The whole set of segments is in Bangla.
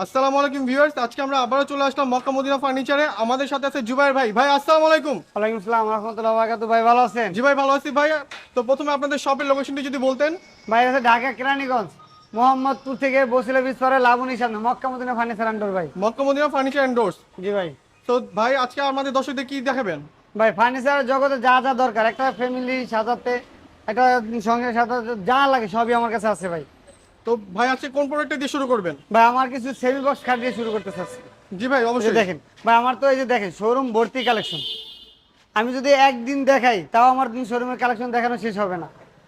আসসালামু আলাইকুম ভিউয়ার্স, আজকে আমরা আবারও চলে আসলাম মক্কা মদিনা ফার্নিচারে। আমাদের সাথে আছে জুবাইর ভাই। ভাই আসসালামু আলাইকুম। ওয়ালাইকুম আসসালাম রাহমাতুল্লাহি ওয়া বারাকাতুহু। ভাই ভালো আছেন? জি ভাই, ভালো আছি ভাই। তো প্রথমে আপনাদের শপের লোকেশনটি যদি বলতেন। ভাই আছে ঢাকা কেরানীগঞ্জ, মোহাম্মদপুর থেকে বসিলা বীজ পরে লাবণীর সামনে মক্কা মদিনা ফার্নিচার এন্ডোর ভাই। Mecca Medina furniture and doors. জি ভাই। তো ভাই আজকে আমাদের দর্শকদের কি দেখাবেন? ভাই ফার্নিচার জগতে যা যা দরকার একটা ফ্যামিলি সাজাতে, একটা সংসার সাজাতে যা লাগে সবই আমার কাছে আছে ভাই। তো ভাই আজকে কোন প্রোডাক্টটা দিয়ে শুরু করবেন? ভাই আমার কিছু সেমি বক্স খাট দিয়ে শুরু করতে চাচ্ছি। জি ভাই এই যে অবশ্যই। দেখেন ভাই, আমার তো এই যে দেখেন শোরুম ভর্তি কালেকশন। আমি যদি একদিন দেখাই তাও আমার দিন শোরুমের কালেকশন দেখানো শেষ হবে না।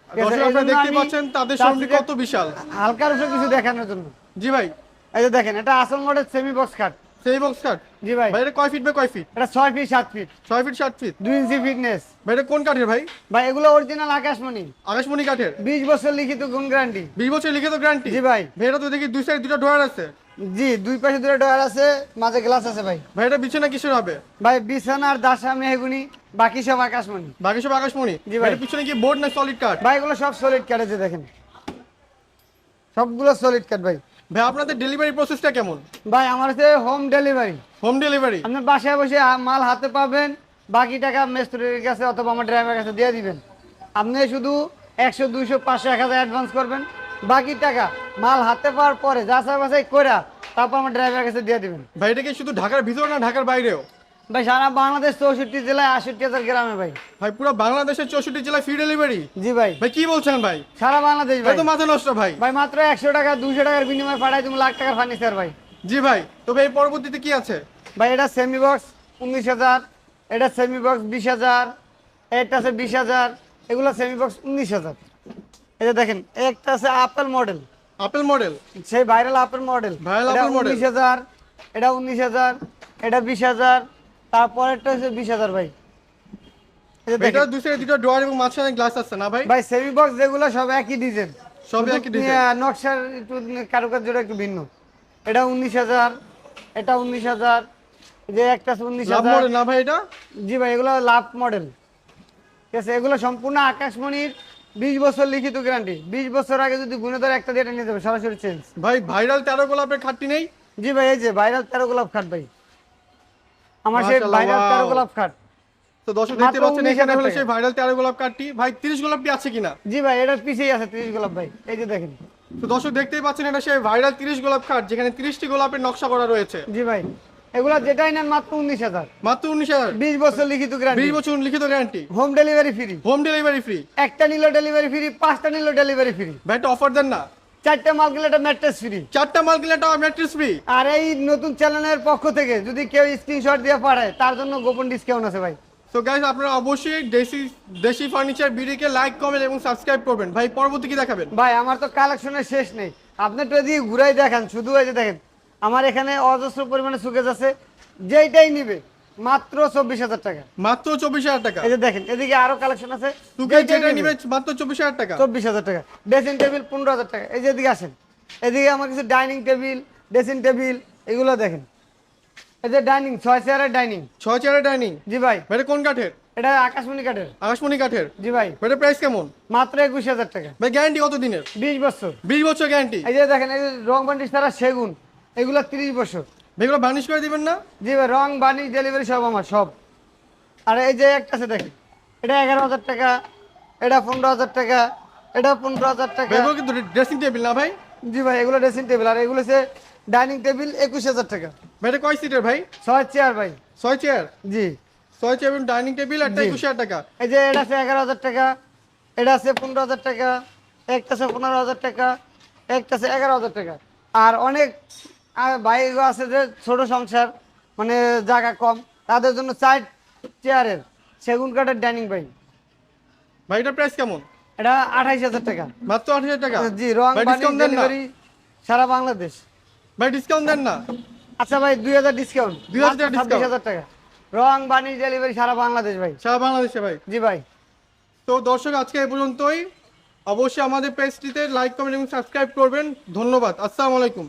ঠিক আছে? দর্শক এই আপনারা জন্য দেখতে আমি পাচ্ছেন তাদের চাচ্ছি শোরুমটি যে কত বিশাল। হালকার উপর কিছু দেখানোর জন্য। জি ভাই। এই যে দেখেন এটা আসল মডেল সেমি বক্স খাট। সেই বক্স কাট। জি ভাই। ভাই এটা কয় ফিট বাই কয় ফিট? এটা 6 ফিট 7 ফিট 6 ফিট 7 ফিট। 2 ইঞ্চি ফিটনেস। ভাই এটা কোন কাঠের ভাই? ভাই এগুলো অরিজিনাল আকাশমণি, আকাশমণি কাঠের। 20 বছর লিখিত গুণ গ্যারান্টি। 20 বছর লিখিত গ্যারান্টি। জি ভাই। ভাই এটা তো দেখি দুই সাইড দুটো ডয়ার আছে। জি, দুই পাশে দুটো ডয়ার আছে, মাঝে গ্লাস আছে ভাই। ভাই এটা বিছানা কিসের হবে? ভাই বিছানার দাসা মেহগুনি, বাকি সব আকাশমণি। বাকি সব আকাশমণি। জি ভাই। এর পিছনে কি বোর্ড না সলিড কাঠ? ভাই এগুলো সব সলিড কাঠ আছে দেখেন, সবগুলো সলিড কাঠ ভাই। ভাই আপনাদের ডেলিভারি প্রসেসটা কেমন? ভাই আমার হচ্ছে হোম ডেলিভারি। Home delivery. আপনি বাসায় বসে মাল হাতে পাবেন, বাকি টাকা মিস্ত্রির কাছে অথবা আমার ড্রাইভারের কাছে দিয়ে দিবেন। আপনি শুধু 100 200 500 1000 অ্যাডভান্স করবেন, বাকি টাকা মাল হাতে পাওয়ার পরে যাচাই বাছাই করে তারপর আমার ড্রাইভারের কাছে দিয়ে দিবেন। ভাই এটা কি শুধু ঢাকার ভিতরে না ঢাকার বাইরেও? ভাই সারা বাংলাদেশ 64 জেলায় 68,000 গ্রামে ভাই। ভাই পুরো বাংলাদেশের 64 জেলায় ফ্রি ডেলিভারি। জি ভাই। ভাই কি বলছেন ভাই? সারা বাংলাদেশ ভাই ভাই। তো মাথা নষ্ট ভাই। ভাই মাত্র 100 টাকা 200 টাকার বিনিময়ে পাঠাই তুমি লাখ টাকার ফার্নিচার ভাই। জি ভাই। তো ভাই পরবর্তীতে কি আছে? ভাই এটা সেমি বক্স 19,000, এটা সেমি বক্স 20,000, এটা আছে 20,000, এগুলো সেমি বক্স 19,000। এই যে দেখেন একটা আছে আপেল মডেল, আপেল মডেল। সেই ভাইরাল আপেল মডেল। Viral এটা apple model। 19,000, এটা 19,000, এটা 20,000, তারপরেরটা হচ্ছে 20,000 ভাই। এই যে এটা দেখেন দুই সাইডে দুটো ডোর এবং মাঝখানে গ্লাস আছে না ভাই? ভাই সেমি বক্স যেগুলো সব একই ডিজাইন, সবই একই ডিজাইন। নকশার একটু কারুকার্যটা একটু ভিন্ন। এটা 19,000, এটা 19,000, যে একটা আছে লাভ 19,000। মডেল না ভাই এটা? জি ভাই এগুলো লাভ মডেল। ঠিক আছে, এগুলো সম্পূর্ণ আকাশমণির 20 বছর লিখিত গ্যারান্টি। 20 বছর আগে যদি গুণে ধরে একটা দিয়ে নিয়ে যাবে সরাসরি চেঞ্জ। ভাই ভাইরাল 13 গোলাপের খাটটি নেই? জি ভাই এই যে ভাইরাল 13 গোলাপ খাট ভাই, আমার সেই মাশাআল্লাহ, ভাইরাল 13 wow। গোলাপ খাট। তো দর্শক দেখতে মাত্র পাচ্ছেন এখানে 19,000 হলো টাকা। সেই ভাইরাল 13 গোলাপ কাঠটি। ভাই 30 গোলাপটি আছে কিনা? জি ভাই এটার পিছেই আছে 30 গোলাপ ভাই, এই যে দেখেন। তো দর্শক দেখতেই পাচ্ছেন এটা সেই ভাইরাল 30 গোলাপ কাঠ, যেখানে 30টি গোলাপের নকশা করা রয়েছে। জি ভাই এগুলা যেটাই নেন মাত্র 19,000। মাত্র 19,000। 20 বছর লিখিত গ্যারান্টি, 20 বছর লিখিত guarantee. Home delivery free. Home delivery free. একটা নিলো ডেলিভারি ফ্রি, 5টা নিলো ডেলিভারি ফ্রি, ভাই একটা অফার দেন না। 4টা মাল গেলে একটা ম্যাট্রেস ফ্রি। 4টা মাল কিনলে একটা ম্যাট্রেস ফ্রি। আর এই নতুন চ্যানেলের পক্ষ থেকে যদি কেউ স্ক্রিনশট দিয়ে পাঠায় তার জন্য গোপন ডিসকাউন্ট আছে ভাই। তো গাইস আপনারা অবশ্যই দেশি ফার্নিচার বিডিকে লাইক কমেন্ট এবং সাবস্ক্রাইব করবেন। ভাই পরবর্তী কি দেখাবেন? ভাই আমার তো কালেকশনের শেষ নেই, আপনি তো এদিকে ঘুরাই দেখান। শুধু এই যে দেখেন আমার এখানে অজস্র পরিমাণে সুকেজ আছে, যেইটাই নিবে মাত্র 24,000 টাকা। মাত্র 24,000 টাকা। এই যে দেখেন এদিকে আরো কালেকশন আছে, তুকে যেটা নিবে মাত্র 24,000 টাকা। 24,000 টাকা। ড্রেসিং টেবিল 15,000 টাকা। এই যে এদিকে আসেন, এদিকে আমার কিছু ডাইনিং টেবিল, ড্রেসিং টেবিল, এগুলো দেখেন। এই যে ডাইনিং 6 চেয়ারের ডাইনিং। 6 চেয়ারের ডাইনিং। জি ভাই ভাই এটা কোন কাঠের? এটা আকাশমণি কাঠের। আকাশমণি কাঠের। জি ভাই ভাই এটা প্রাইস কেমন? মাত্র 21,000 টাকা। ভাই গ্যারান্টি কত দিনের? 20 বছর। 20 বছর গ্যারান্টি। এই যে দেখেন এই যে রং বানিশ তারা সেগুন, এগুলো 30 বছর। এগুলো বার্নিশ করে দিবেন না? জি ভাই রং বানিশ ডেলিভারি সব আমার সব। আর এই যে একটা আছে দেখেন, এটা 11,000 টাকা, এটা 15,000 টাকা, এটা 15,000 টাকা। এগুলো কিন্তু ড্রেসিং টেবিল না ভাই? জি ভাই এগুলো ড্রেসিং টেবিল, আর এগুলো হচ্ছে ডাইনিং টেবিল 21,000 টাকা। ভাই এটা কয় সিটের ভাই? 6 চেয়ার ভাই। 6 চেয়ার। জি 6 চেয়ার এবং ডাইনিং টেবিল আর জি। 21,000 টাকা। এই যে এটা আছে 11,000 টাকা, এটা আছে 15,000 টাকা, একটা আছে 15,000 টাকা, একটা আছে 11,000 টাকা। আর অনেক ভাই আছে যে ছোট সংসার, মানে জায়গা কম, তাদের জন্য 4 চেয়ারের সেগুন কাঠের ডাইনিং ভাই। ভাই এটা প্রাইস কেমন? এটা 28,000 টাকা। মাত্র 28,000 টাকা। জি রং ভাই বানিশ ডিসকাউন্ট দেন না? ডেলিভারি সারা বাংলাদেশ। ভাই ডিসকাউন্ট দেন না? আচ্ছা ভাই 2,000 ডিসকাউন্ট। 2,000 টাকা discount। 26,000 টাকা রং বানিশ ডেলিভারি সারা বাংলাদেশ ভাই। সারা বাংলাদেশে ভাই। জি ভাই। তো দর্শক আজকে এই পর্যন্তই। অবশ্যই আমাদের পেজটিতে লাইক কমেন্ট এবং সাবস্ক্রাইব করবেন। ধন্যবাদ। আসসালামু আলাইকুম।